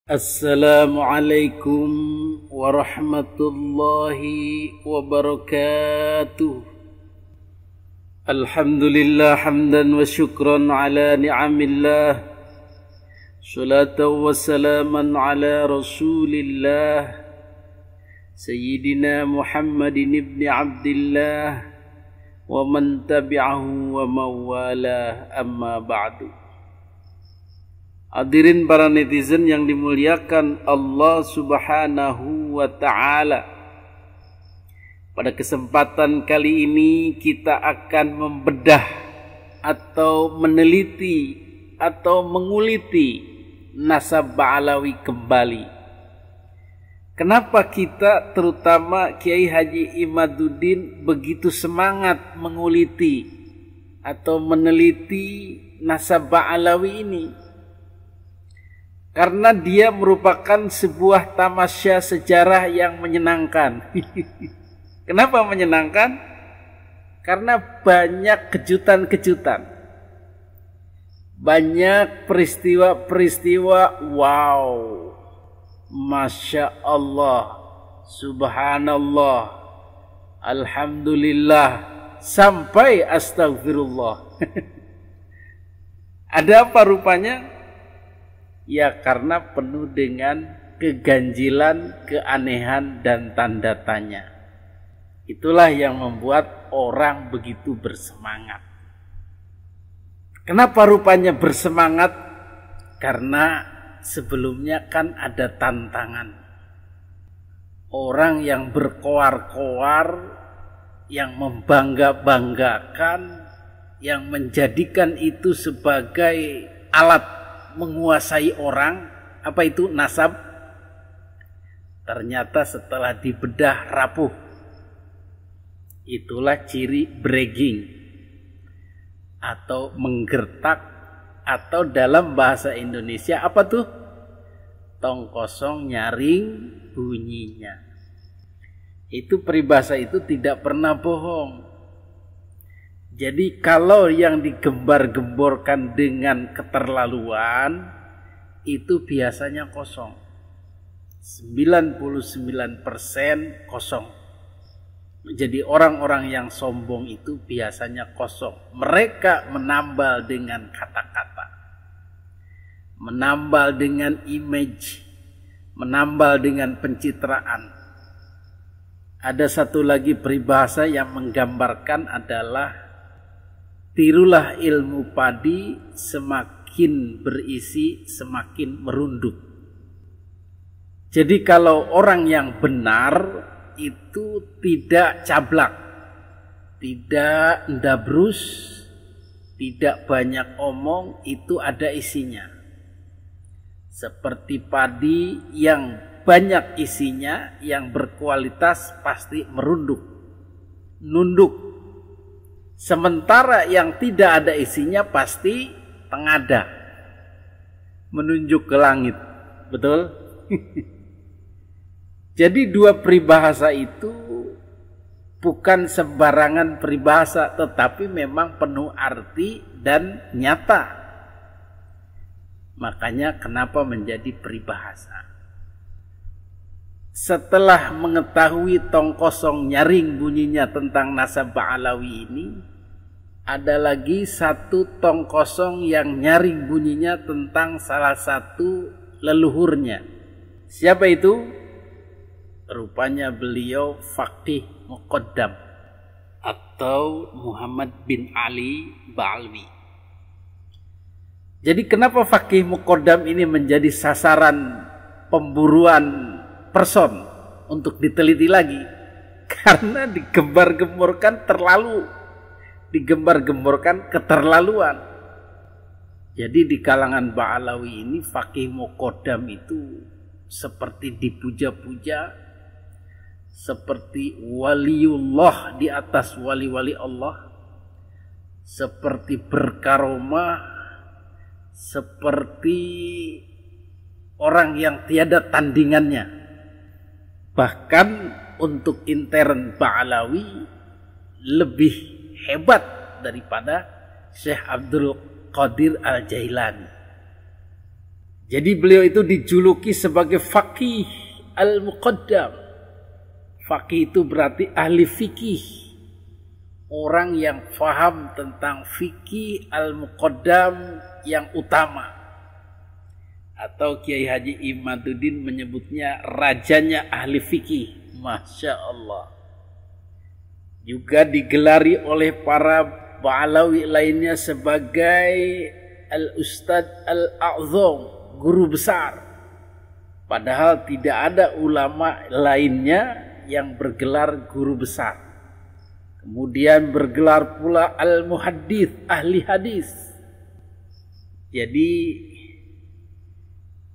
Assalamualaikum warahmatullahi wabarakatuh. Alhamdulillah hamdan wa syukran ala ni'amillah. Salatan wa salaman ala rasulillah Sayyidina Muhammadin ibn Abdillah wa man tabi'ahu wa mawalah, amma ba'du. Hadirin para netizen yang dimuliakan Allah Subhanahu wa ta'ala, pada kesempatan kali ini kita akan membedah atau meneliti atau menguliti nasab Ba'alawi kembali. Kenapa kita, terutama Kiai Haji Imaduddin, begitu semangat menguliti atau meneliti nasab Ba'alawi ini? Karena dia merupakan sebuah tamasya sejarah yang menyenangkan. Kenapa menyenangkan? Karena banyak kejutan-kejutan. Banyak peristiwa-peristiwa wow. Masya Allah, Subhanallah, Alhamdulillah, sampai astagfirullah. Ada apa rupanya? Ya, karena penuh dengan keganjilan, keanehan, dan tanda tanya. Itulah yang membuat orang begitu bersemangat. Kenapa rupanya bersemangat? Karena sebelumnya kan ada tantangan. Orang yang berkoar-koar, yang membangga-banggakan, yang menjadikan itu sebagai alat menguasai orang, apa itu nasab? Ternyata setelah dibedah rapuh. Itulah ciri bragging atau menggertak, atau dalam bahasa Indonesia apa tuh? Tong kosong nyaring bunyinya. Itu peribahasa itu tidak pernah bohong. Jadi kalau yang digembar-gemborkan dengan keterlaluan, itu biasanya kosong. 99% kosong. Jadi orang-orang yang sombong itu biasanya kosong. Mereka menambal dengan kata-kata, menambal dengan image, menambal dengan pencitraan. Ada satu lagi peribahasa yang menggambarkan adalah, tirulah ilmu padi, semakin berisi semakin merunduk. Jadi kalau orang yang benar itu tidak cablak, tidak ndabrus, tidak banyak omong, itu ada isinya. Seperti padi yang banyak isinya, yang berkualitas pasti merunduk, nunduk. Sementara yang tidak ada isinya pasti tengada, menunjuk ke langit. Betul? Jadi dua peribahasa itu bukan sembarangan peribahasa, tetapi memang penuh arti dan nyata. Makanya kenapa menjadi peribahasa. Setelah mengetahui tong kosong nyaring bunyinya tentang nasab Ba'alawi ini, ada lagi satu tong kosong yang nyaring bunyinya tentang salah satu leluhurnya. Siapa itu? Rupanya beliau Faqih Muqaddam atau Muhammad bin Ali Ba'alawi. Jadi kenapa Faqih Muqaddam ini menjadi sasaran pemburuan person untuk diteliti lagi? Karena digembar-gemborkan digembar-gemborkan keterlaluan. Jadi di kalangan Ba'alawi ini Faqih Muqaddam itu seperti dipuja-puja, seperti waliullah di atas wali-wali Allah, seperti berkaromah, seperti orang yang tiada tandingannya. Bahkan untuk intern Ba'alawi lebih hebat daripada Syekh Abdul Qadir Al-Jailani. Jadi beliau itu dijuluki sebagai faqih al-muqaddam. Faqih itu berarti ahli fikih, orang yang faham tentang fikih al-muqaddam yang utama. Atau Kiai Haji Imaduddin menyebutnya rajanya ahli fikih. Masya Allah. Juga digelari oleh para ba'alawi lainnya sebagai al-ustadz al-a'zam, guru besar. Padahal tidak ada ulama lainnya yang bergelar guru besar. Kemudian bergelar pula al-muhaddits, ahli hadis. Jadi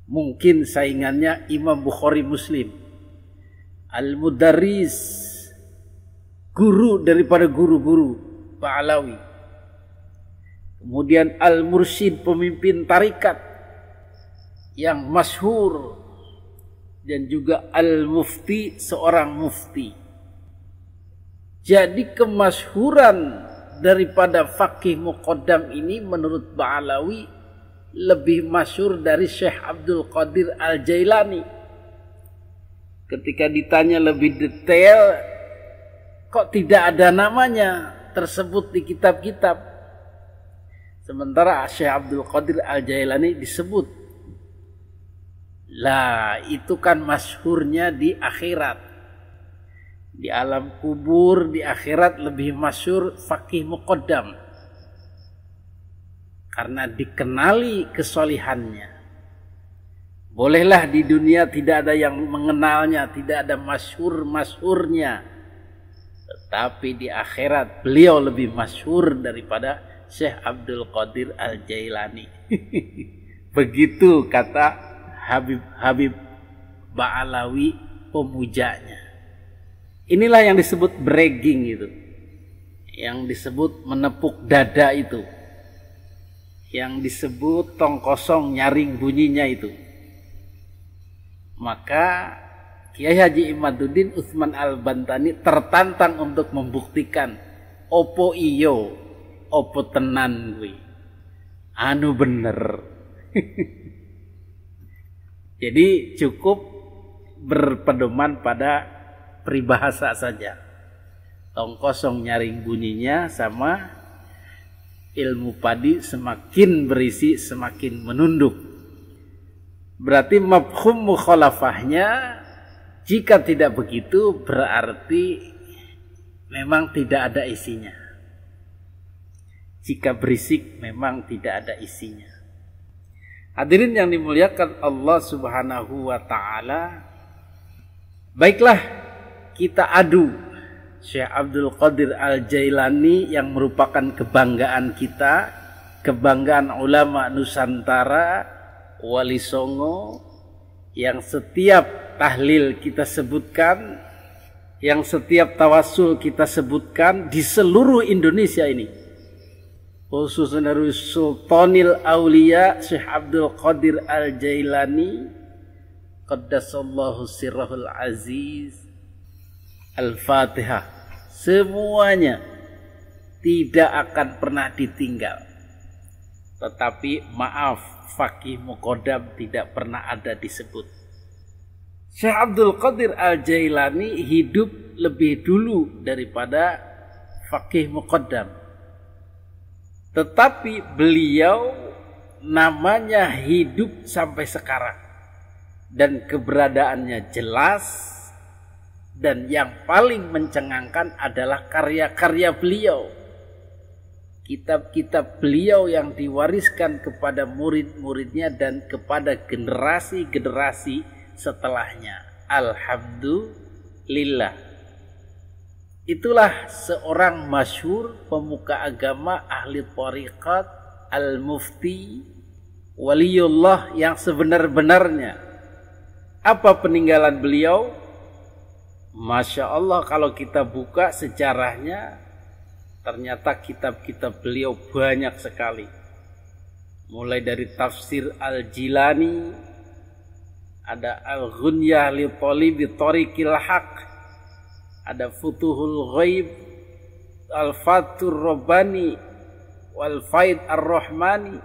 mungkin saingannya Imam Bukhari Muslim. Al-mudarris, guru daripada guru-guru Ba'alawi. Kemudian al-mursyid, pemimpin tarikat yang masyhur. Dan juga al-mufti, seorang mufti. Jadi kemasyhuran daripada faqih muqaddam ini menurut Ba'alawi lebih masyhur dari Syekh Abdul Qadir Al-Jailani. Ketika ditanya lebih detail, kok tidak ada namanya tersebut di kitab-kitab. Sementara Syekh Abdul Qadir Al-Jailani disebut. Lah, itu kan masyhurnya di akhirat. Di alam kubur, di akhirat lebih masyhur faqih muqaddam. Karena dikenali kesolihannya. Bolehlah di dunia tidak ada yang mengenalnya, tidak ada masyhur-masyhurnya. Tetapi di akhirat beliau lebih masyhur daripada Syekh Abdul Qadir Al-Jailani. Begitu kata Habib Ba'alawi pemujanya. Inilah yang disebut bragging itu. Yang disebut menepuk dada itu. Yang disebut tong kosong nyaring bunyinya itu. Maka Kiai Haji Imaduddin Utsman Al-Bantani tertantang untuk membuktikan opo iyo, opo tenan kuwi. Anu bener. Jadi cukup berpedoman pada peribahasa saja. Tong kosong nyaring bunyinya sama ilmu padi semakin berisi semakin menunduk. Berarti mafhum mukhalafahnya jika tidak begitu berarti memang tidak ada isinya. Jika berisik memang tidak ada isinya. Hadirin yang dimuliakan Allah Subhanahu wa taala, baiklah kita adu Syekh Abdul Qadir Al-Jailani yang merupakan kebanggaan kita, kebanggaan ulama Nusantara, Wali Songo, yang setiap tahlil kita sebutkan, yang setiap tawasul kita sebutkan di seluruh Indonesia ini. Khususnya dari Sultanil Aulia Syekh Abdul Qadir Al-Jailani qaddasallahu sirrahul aziz. Al-Fatihah. Semuanya tidak akan pernah ditinggal. Tetapi maaf, faqih muqaddam tidak pernah ada disebut. Syekh Abdul Qadir Al-Jailani hidup lebih dulu daripada faqih muqaddam. Tetapi beliau namanya hidup sampai sekarang. Dan keberadaannya jelas. Dan yang paling mencengangkan adalah karya-karya beliau. Kitab-kitab beliau yang diwariskan kepada murid-muridnya dan kepada generasi-generasi setelahnya. Alhamdulillah. Itulah seorang masyhur pemuka agama ahli thariqat, al-mufti, waliullah yang sebenar-benarnya. Apa peninggalan beliau? Masya Allah, kalau kita buka sejarahnya, ternyata kitab-kitab beliau banyak sekali. Mulai dari tafsir Al-Jilani, ada Al-Ghunyah li Talibi Tariqil Haq, ada Futuhul Ghaib, Al-Fathur Rabbani, Wal Faid Ar-Rahmani,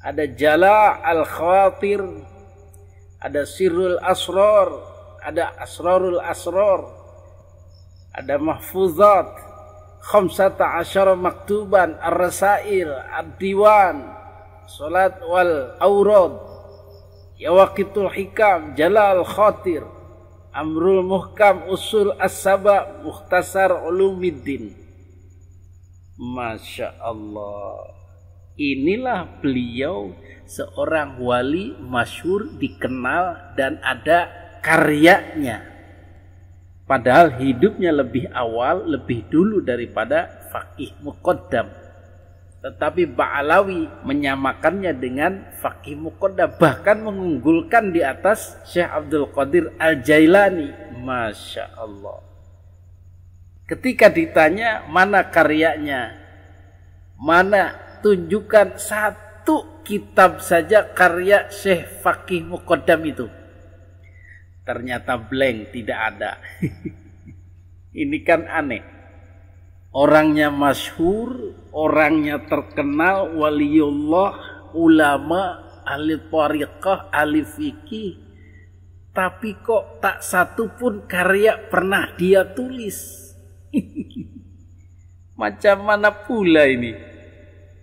ada Jala al-Khawatir, ada Sirrul Asrar, ada Asrarul Asrar, ada Mahfuzat, 15 maktuban, Ar-Rasail, Ad-Diwan, Salat wal Aurad, Yawaqitul Hikam, Jalal Khatir, Amrul Muhkam, Usul As-Saba, Mukhtasar Ulumiddin. Masya Allah. Inilah beliau, seorang wali masyhur, dikenal dan ada karyanya. Padahal hidupnya lebih awal, lebih dulu daripada Faqih Muqaddam. Tetapi Ba'alawi menyamakannya dengan Faqih Muqaddam, bahkan mengunggulkan di atas Syekh Abdul Qadir Al-Jailani. Masya Allah. Ketika ditanya mana karyanya, mana, tunjukkan satu kitab saja karya Syekh Faqih Muqaddam itu. Ternyata blank, tidak ada. Ini kan aneh. Orangnya masyhur, orangnya terkenal, waliullah, ulama, ahli thariqah, ahli fikih, tapi kok tak satu pun karya pernah dia tulis. Macam mana pula ini?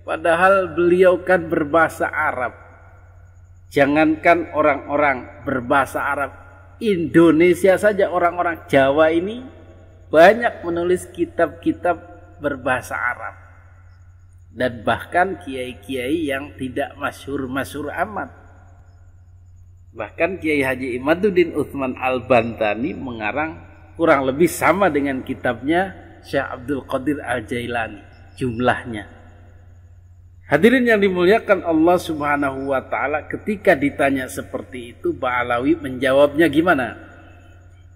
Padahal beliau kan berbahasa Arab. Jangankan orang-orang berbahasa Arab, Indonesia saja, orang-orang Jawa ini banyak menulis kitab-kitab berbahasa Arab. Dan bahkan kiai-kiai yang tidak masyhur-masyhur amat. Bahkan Kiai Haji Imaduddin Utsman Al-Bantani mengarang kurang lebih sama dengan kitabnya Syekh Abdul Qadir Al-Jailani jumlahnya. Hadirin yang dimuliakan Allah Subhanahu wa taala, ketika ditanya seperti itu, Ba'alawi menjawabnya gimana?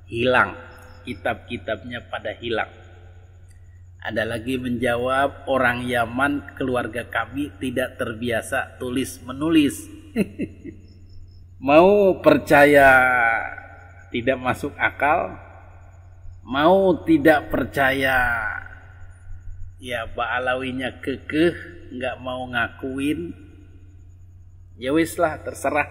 Hilang, kitab-kitabnya pada hilang. Ada lagi menjawab, orang Yaman, keluarga kami tidak terbiasa tulis menulis. Mau percaya tidak masuk akal, mau tidak percaya, ya Ba'alawinya kekeh, nggak mau ngakuin, ya wis lah, terserah.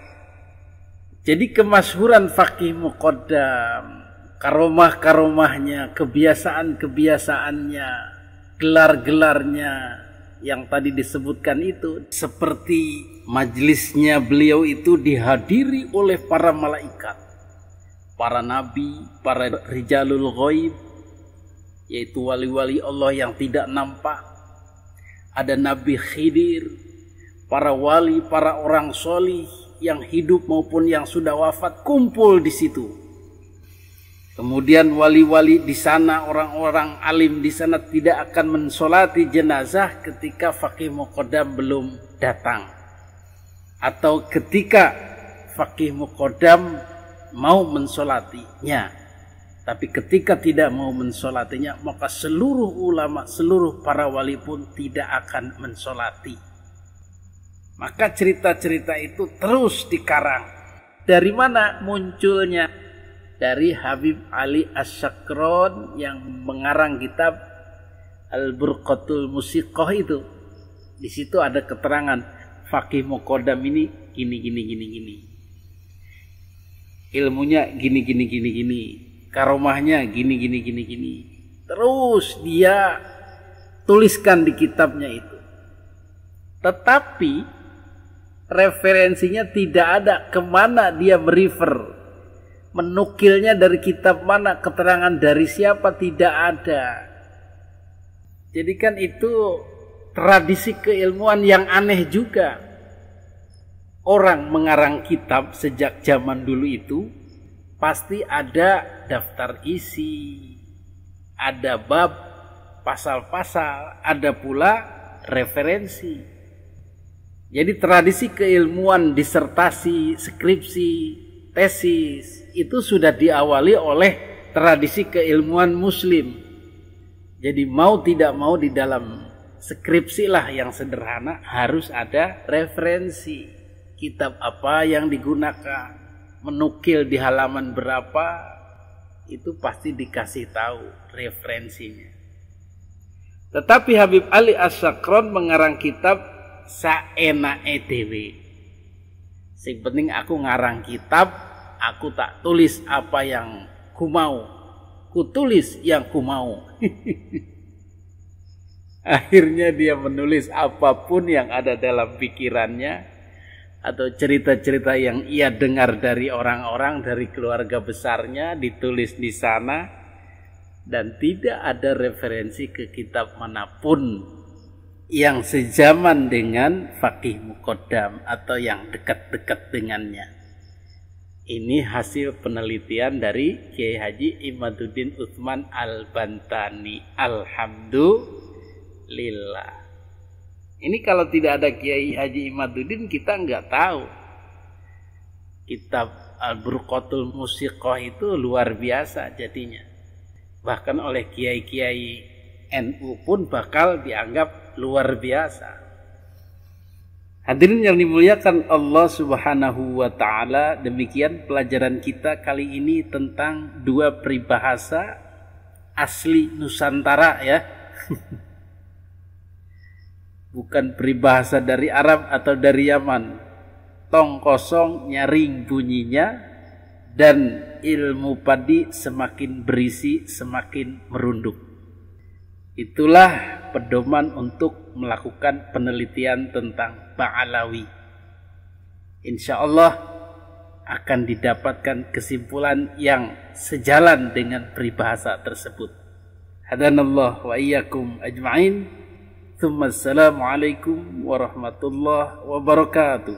Jadi kemasyhuran Faqih Muqaddam, karomah-karomahnya, kebiasaan-kebiasaannya, gelar-gelarnya yang tadi disebutkan itu, seperti majlisnya beliau itu dihadiri oleh para malaikat, para nabi, para rijalul ghaib, yaitu wali-wali Allah yang tidak nampak. Ada Nabi Khidir, para wali, para orang solih yang hidup maupun yang sudah wafat kumpul di situ. Kemudian wali-wali di sana, orang-orang alim di sana tidak akan mensolati jenazah ketika Faqih Muqaddam belum datang, atau ketika Faqih Muqaddam mau mensolatinya. Tapi ketika tidak mau mensolatinya, maka seluruh ulama, seluruh para wali pun tidak akan mensolati. Maka cerita-cerita itu terus dikarang. Dari mana munculnya? Dari Habib Ali Asy-Syakron yang mengarang kitab Al-Burqatul Musiqah itu. Di situ ada keterangan Faqih Muqaddam ini gini. Ilmunya gini. Karomahnya gini. Terus dia tuliskan di kitabnya itu. Tetapi referensinya tidak ada, kemana dia merefer, menukilnya dari kitab mana, keterangan dari siapa, tidak ada. Jadi kan itu tradisi keilmuan yang aneh juga. Orang mengarang kitab sejak zaman dulu itu pasti ada daftar isi, ada bab, pasal-pasal, ada pula referensi. Jadi tradisi keilmuan, disertasi, skripsi, tesis itu sudah diawali oleh tradisi keilmuan muslim. Jadi mau tidak mau di dalam skripsi lah yang sederhana harus ada referensi. Kitab apa yang digunakan, menukil di halaman berapa, itu pasti dikasih tahu referensinya. Tetapi Habib Ali Asy-Syakron mengarang kitab saenake dhewe. Sing penting aku ngarang kitab, aku tak tulis apa yang ku mau, ku tulis yang ku mau. Akhirnya dia menulis apapun yang ada dalam pikirannya atau cerita-cerita yang ia dengar dari orang-orang, dari keluarga besarnya, ditulis di sana, dan tidak ada referensi ke kitab manapun yang sejaman dengan Faqih Muqaddam atau yang dekat-dekat dengannya. Ini hasil penelitian dari Kiai Haji Imaduddin Utsman Al-Bantani. Alhamdulillah. Ini kalau tidak ada Kiai Haji Imaduddin, kita nggak tahu. Kitab Al-Burqatul Musiqah itu luar biasa jadinya. Bahkan oleh kiai-kiai NU pun bakal dianggap luar biasa. Hadirin yang dimuliakan Allah Subhanahu wa taala, demikian pelajaran kita kali ini tentang dua peribahasa asli Nusantara ya. Bukan peribahasa dari Arab atau dari Yaman. Tong kosong nyaring bunyinya, dan ilmu padi semakin berisi semakin merunduk. Itulah pedoman untuk melakukan penelitian tentang Ba'alawi. Insya Allah akan didapatkan kesimpulan yang sejalan dengan peribahasa tersebut. Hadanallah wa iyyakum ajma'in. Assalamualaikum warahmatullahi wabarakatuh.